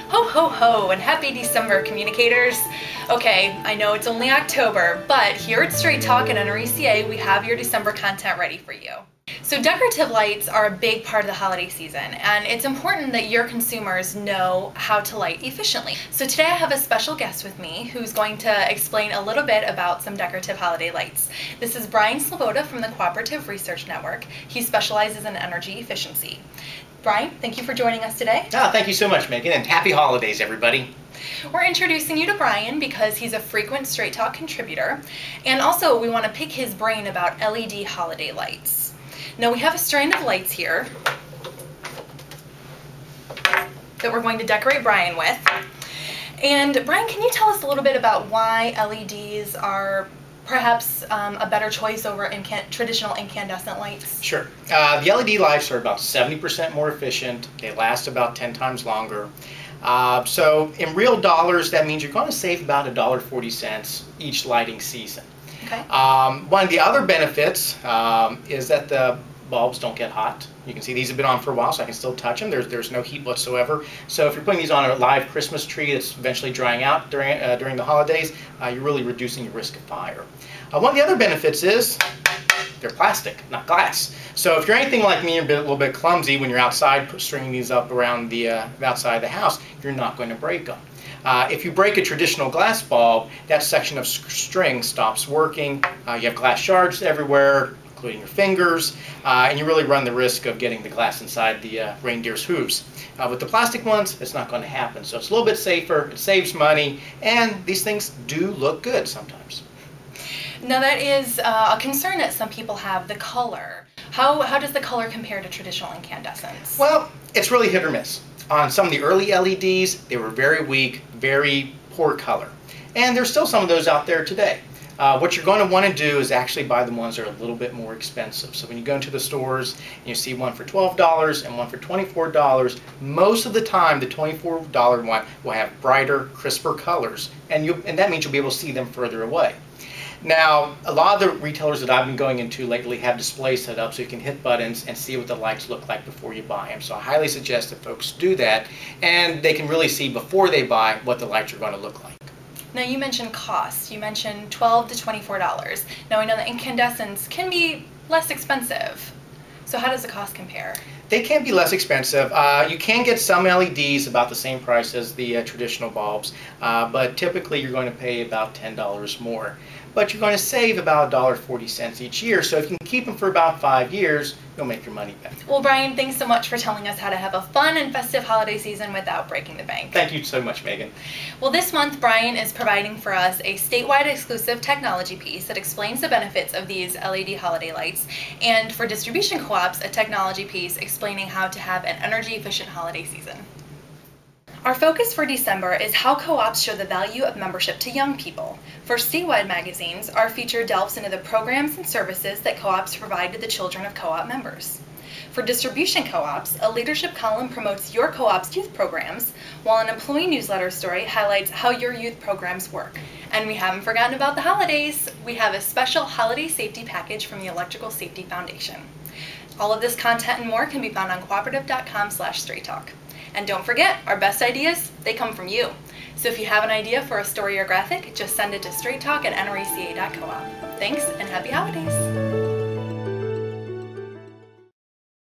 Ho ho ho and happy December, communicators. Okay, I know it's only October, but here at Straight Talk and NRECA we have your December content ready for you. So decorative lights are a big part of the holiday season, and it's important that your consumers know how to light efficiently. So today I have a special guest with me who's going to explain a little bit about some decorative holiday lights. This is Brian Sloboda from the Cooperative Research Network. He specializes in energy efficiency. Brian, thank you for joining us today. Thank you so much, Megan, and happy holidays, everybody. We're introducing you to Brian because he's a frequent Straight Talk contributor, and also we want to pick his brain about LED holiday lights. Now we have a strand of lights here that we're going to decorate Brian with. And Brian, can you tell us a little bit about why LEDs are perhaps a better choice over traditional incandescent lights? Sure. The LED lights are about 70% more efficient. They last about 10 times longer. So in real dollars, that means you're going to save about $1.40 each lighting season. Okay. One of the other benefits is that the bulbs don't get hot. You can see these have been on for a while, so I can still touch them. There's no heat whatsoever. So if you're putting these on a live Christmas tree that's eventually drying out during the holidays, you're really reducing your risk of fire. One of the other benefits is they're plastic, not glass. So if you're anything like me, you're a little bit clumsy when you're outside stringing these up around the outside of the house, you're not going to break them. If you break a traditional glass bulb, that section of string stops working. You have glass shards everywhere, including your fingers, and you really run the risk of getting the glass inside the reindeer's hooves. With the plastic ones, it's not going to happen. So it's a little bit safer, it saves money, and these things do look good sometimes. Now that is a concern that some people have, the color. How does the color compare to traditional incandescents? Well, it's really hit or miss. On some of the early LEDs, they were very weak, very poor color. And there's still some of those out there today. What you're going to want to do is actually buy the ones that are a little bit more expensive. So when you go into the stores and you see one for $12 and one for $24, most of the time the $24 one will have brighter, crisper colors, and that means you'll be able to see them further away. Now, a lot of the retailers that I've been going into lately have displays set up so you can hit buttons and see what the lights look like before you buy them. So I highly suggest that folks do that, and they can really see before they buy what the lights are going to look like. Now you mentioned cost. You mentioned $12 to $24. Now I know that incandescents can be less expensive. So how does the cost compare? They can be less expensive. You can get some LEDs about the same price as the traditional bulbs, but typically you're going to pay about $10 more. But you're going to save about $1.40 each year, so if you can keep them for about 5 years, you'll make your money back. Well, Brian, thanks so much for telling us how to have a fun and festive holiday season without breaking the bank. Thank you so much, Megan. Well, this month, Brian is providing for us a statewide exclusive technology piece that explains the benefits of these LED holiday lights, and for distribution co-ops, a technology piece explaining how to have an energy-efficient holiday season. Our focus for December is how co-ops show the value of membership to young people. For statewide magazines, our feature delves into the programs and services that co-ops provide to the children of co-op members. For distribution co-ops, a leadership column promotes your co-op's youth programs, while an employee newsletter story highlights how your youth programs work. And we haven't forgotten about the holidays. We have a special holiday safety package from the Electrical Safety Foundation. All of this content and more can be found on cooperative.com/straighttalk. And don't forget, our best ideas, they come from you. So if you have an idea for a story or graphic, just send it to straighttalk@nreca.coop. Thanks, and happy holidays!